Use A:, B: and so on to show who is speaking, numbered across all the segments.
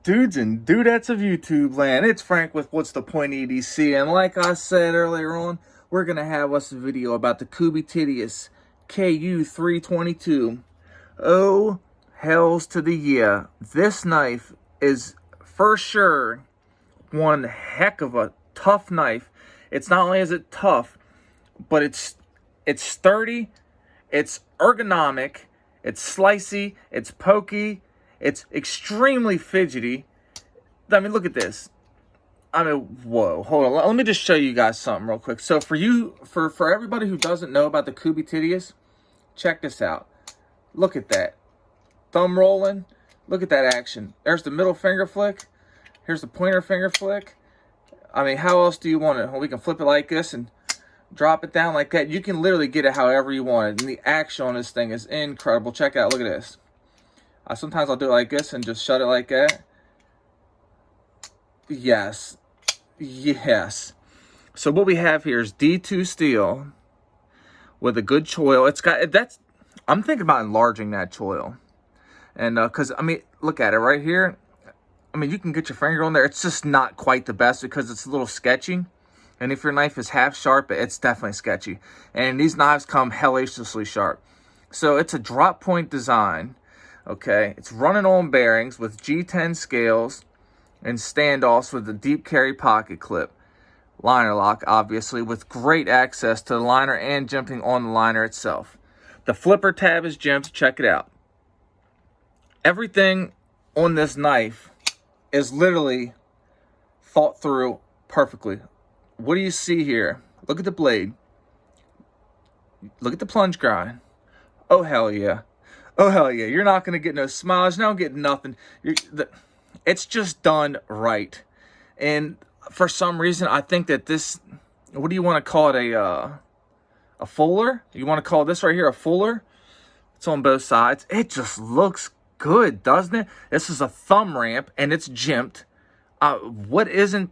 A: Dudes and dudettes of YouTube land, it's Frank with What's the Point EDC, and like I said earlier on, we're going to have us a video about the Kubey Tityus KU322. Oh, hells to the yeah. This knife is for sure one heck of a tough knife. It's not only is it tough, but it's sturdy, it's ergonomic, it's slicey, it's pokey, it's extremely fidgety. I mean, look at this. I mean, whoa, hold on. Let me just show you guys something real quick. So for everybody who doesn't know about the Kubey Tityus, check this out. Look at that. Thumb rolling. Look at that action. There's the middle finger flick. Here's the pointer finger flick. I mean, how else do you want it? Well, we can flip it like this and drop it down like that. You can literally get it however you want it. And the action on this thing is incredible. Check it out. Look at this. Sometimes I'll do it like this and just shut it like that. Yes. Yes. So what we have here is D2 steel with a good choil. I'm thinking about enlarging that choil. And because, I mean, look at it right here. I mean, you can get your finger on there. It's just not quite the best because it's a little sketchy. And if your knife is half sharp, it's definitely sketchy. And these knives come hellaciously sharp. So it's a drop point design. Okay, it's running on bearings with G10 scales and standoffs with a deep carry pocket clip. Liner lock, obviously, with great access to the liner and jimping on the liner itself. The flipper tab is jimped. Check it out. Everything on this knife is literally thought through perfectly. What do you see here? Look at the blade. Look at the plunge grind. Oh, hell yeah. Oh, hell yeah. You're not going to get no smiles. You don't get nothing. It's just done right. And for some reason, I think that this, what do you want to call it? A fuller? You want to call this right here a fuller? It's on both sides. It just looks good, doesn't it? This is a thumb ramp, and it's jimped. What isn't...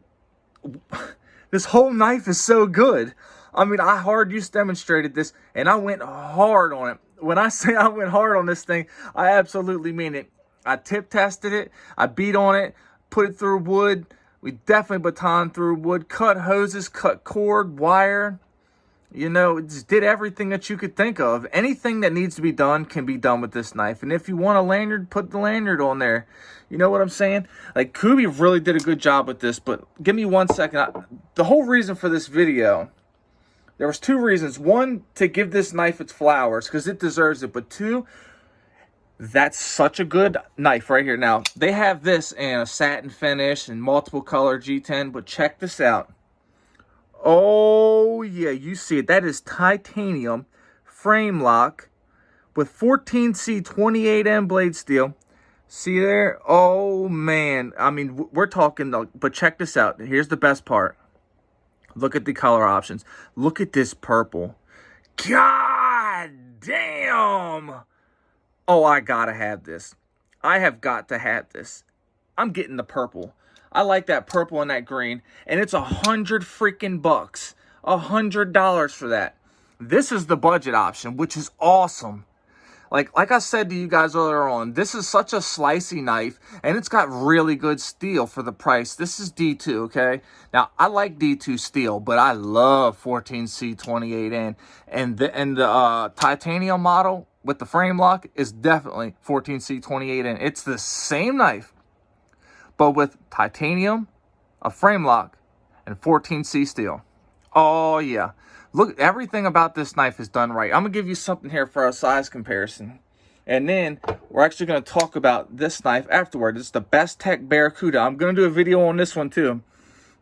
A: This whole knife is so good. I mean, I hard use demonstrated this, and I went hard on it. When I say I went hard on this thing, I absolutely mean it. I tip tested it. I beat on it, put it through wood. We definitely baton through wood, cut hoses, cut cord, wire. You know, it just did everything that you could think of. Anything that needs to be done can be done with this knife. And if you want a lanyard, put the lanyard on there. You know what I'm saying? Like, Kubey really did a good job with this, but give me 1 second. The whole reason for this video, there was two reasons. One, to give this knife its flowers, because it deserves it. But two, that's such a good knife right here. Now, they have this in a satin finish and multiple color G10, but check this out. Oh, yeah, you see it. That is titanium frame lock with 14C 28M blade steel. See there? Oh, man. I mean, we're talking, but check this out. Here's the best part. Look at the color options. Look at this purple. God damn. Oh, I gotta have this. I have got to have this. I'm getting the purple. I like that purple and that green. And it's $100 freaking bucks. $100 for that. This is the budget option, which is awesome. Like I said to you guys earlier on, this is such a slicey knife, and it's got really good steel for the price. This is D2, okay? Now, I like D2 steel, but I love 14C 28N. And the titanium model with the frame lock is definitely 14C 28N. It's the same knife, but with titanium, a frame lock, and 14C steel. Oh, yeah. Look, everything about this knife is done right. I'm going to give you something here for a size comparison. And then we're actually going to talk about this knife afterward. It's the Best Tech Barracuda. I'm going to do a video on this one too,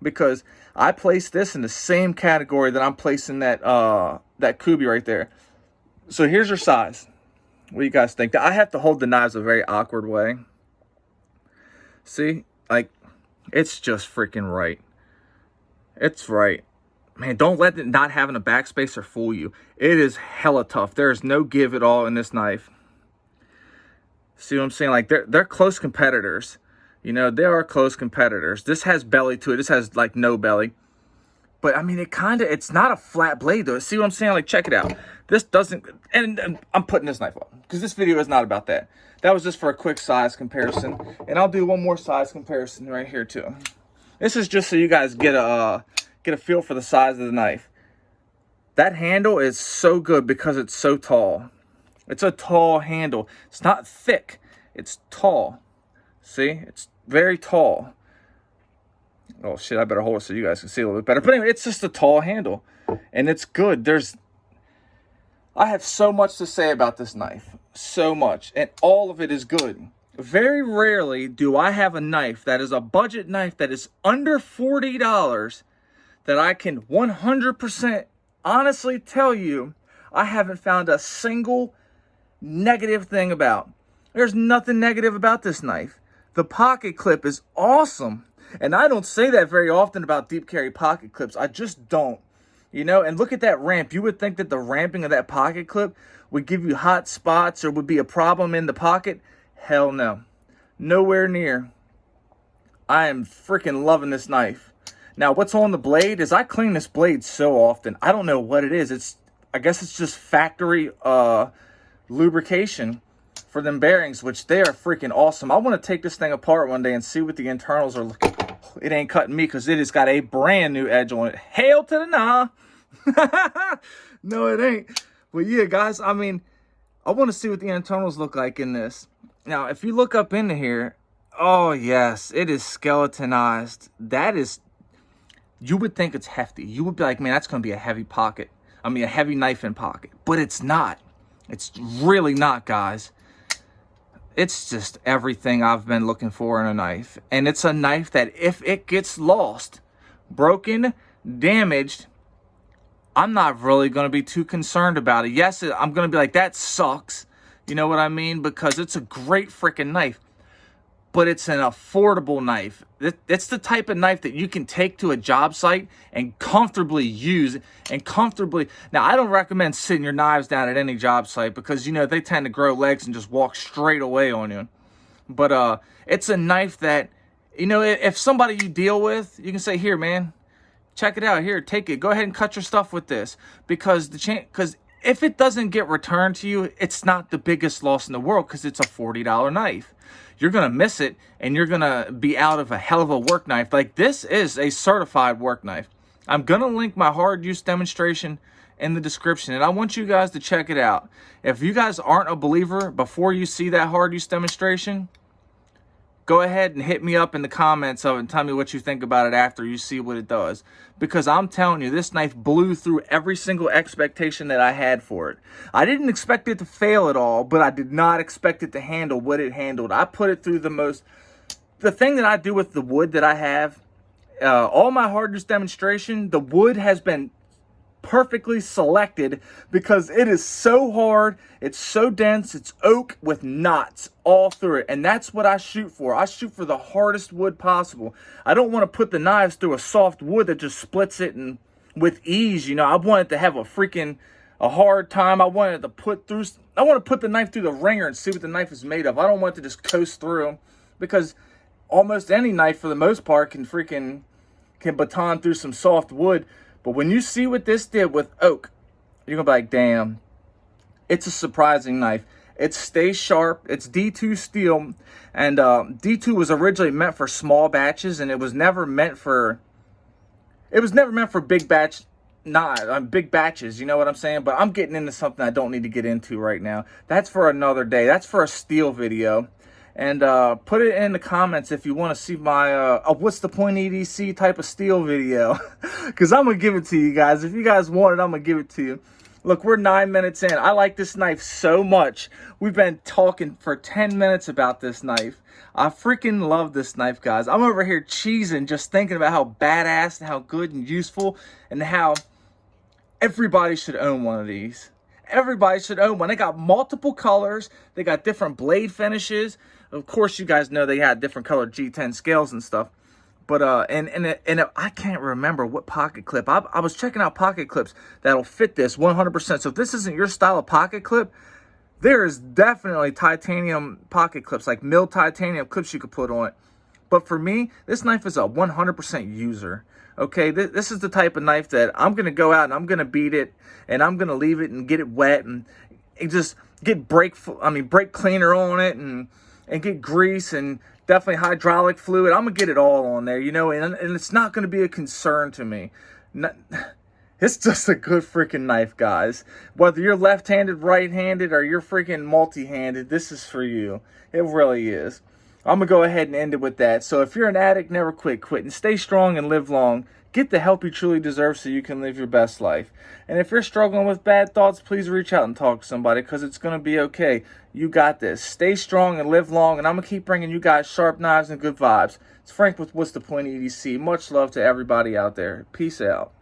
A: because I placed this in the same category that I'm placing that Kubey right there. So here's your size. What do you guys think? I have to hold the knives a very awkward way. See? Like, it's just freaking right. It's right. Man, don't let it not having a backspacer fool you. It is hella tough. There is no give at all in this knife. See what I'm saying? Like, they're close competitors. You know, they are close competitors. This has belly to it. This has, like, no belly. But I mean, it's not a flat blade though. See what I'm saying? Like, check it out. This doesn't, and I'm putting this knife on because this video is not about that. That was just for a quick size comparison. And I'll do one more size comparison right here too. This is just so you guys get a feel for the size of the knife. That handle is so good because it's so tall. It's a tall handle. It's not thick. It's tall. See? It's very tall. Oh shit, I better hold it so you guys can see a little bit better. But anyway, it's just a tall handle. And it's good. I have so much to say about this knife. So much. And all of it is good. Very rarely do I have a knife that is a budget knife that is under $40 that I can 100% honestly tell you I haven't found a single negative thing about. There's nothing negative about this knife. The pocket clip is awesome. And I don't say that very often about deep carry pocket clips. I just don't. You know, and look at that ramp. You would think that the ramping of that pocket clip would give you hot spots or would be a problem in the pocket. Hell no. Nowhere near. I am freaking loving this knife. Now, what's on the blade is I clean this blade so often. I don't know what it is. I guess it's just factory lubrication for them bearings, which they are freaking awesome. I want to take this thing apart one day and see what the internals are looking. It ain't cutting me because it has got a brand new edge on it. Hail to the nah. No, it ain't. But yeah, guys, I mean, I want to see what the internals look like in this. Now, if you look up into here, oh yes, it is skeletonized. That is, you would think it's hefty. You would be like, man, that's going to be a heavy pocket. I mean, a heavy knife in pocket. But it's not. It's really not, guys. It's just everything I've been looking for in a knife. And it's a knife that if it gets lost, broken, damaged, I'm not really going to be too concerned about it. Yes, I'm going to be like, that sucks. You know what I mean? Because it's a great freaking knife. But it's an affordable knife. It's the type of knife that you can take to a job site and comfortably use and comfortably. Now, I don't recommend sitting your knives down at any job site because, you know, they tend to grow legs and just walk straight away on you. But it's a knife that, you know, if somebody you deal with, you can say, here, man, check it out. Here, take it. Go ahead and cut your stuff with this. Because if it doesn't get returned to you, it's not the biggest loss in the world because it's a $40 knife. You're going to miss it, and you're going to be out of a hell of a work knife. Like, this is a certified work knife. I'm going to link my hard use demonstration in the description, and I want you guys to check it out. If you guys aren't a believer before you see that hard use demonstration, go ahead and hit me up in the comments of it and tell me what you think about it after you see what it does. Because I'm telling you, this knife blew through every single expectation that I had for it. I didn't expect it to fail at all, but I did not expect it to handle what it handled. I put it through the thing that I do with the wood that I have, all my hard use demonstration, the wood has been perfectly selected because it is so hard, it's so dense, it's oak with knots all through it, and that's what I shoot for. I shoot for the hardest wood possible. I don't want to put the knives through a soft wood that just splits it and with ease, you know. I want it to have a hard time. I want to put the knife through the ringer and see what the knife is made of. I don't want it to just coast through, because almost any knife for the most part can baton through some soft wood. But when you see what this did with oak, you're going to be like, damn, it's a surprising knife. It stays sharp. It's D2 steel. And D2 was originally meant for small batches, and it was never meant for big batches, you know what I'm saying? But I'm getting into something I don't need to get into right now. That's for another day. That's for a steel video. And put it in the comments if you want to see my what's the point EDC type of steel video. Because I'm going to give it to you guys. If you guys want it, I'm going to give it to you. Look, we're 9 minutes in. I like this knife so much. We've been talking for 10 minutes about this knife. I freaking love this knife, guys. I'm over here cheesing just thinking about how badass and how good and useful and how everybody should own one of these. Everybody should own one. They got multiple colors. They got different blade finishes. Of course, you guys know they had different colored G10 scales and stuff. But I can't remember what pocket clip. I was checking out pocket clips that'll fit this 100%. So if this isn't your style of pocket clip, there is definitely titanium pocket clips, like milled titanium clips you could put on it. But for me, this knife is a 100% user. Okay, this is the type of knife that I'm going to go out and I'm going to beat it, and I'm going to leave it and get it wet and just get brake cleaner on it, and get grease and definitely hydraulic fluid. I'm going to get it all on there, and it's not going to be a concern to me. It's just a good freaking knife, guys. Whether you're left-handed, right-handed, or you're freaking multi-handed, this is for you. It really is. I'm going to go ahead and end it with that. So if you're an addict, never quit. And stay strong and live long. Get the help you truly deserve so you can live your best life. And if you're struggling with bad thoughts, please reach out and talk to somebody, because it's going to be okay. You got this. Stay strong and live long. And I'm going to keep bringing you guys sharp knives and good vibes. It's Frank with What's the Point EDC. Much love to everybody out there. Peace out.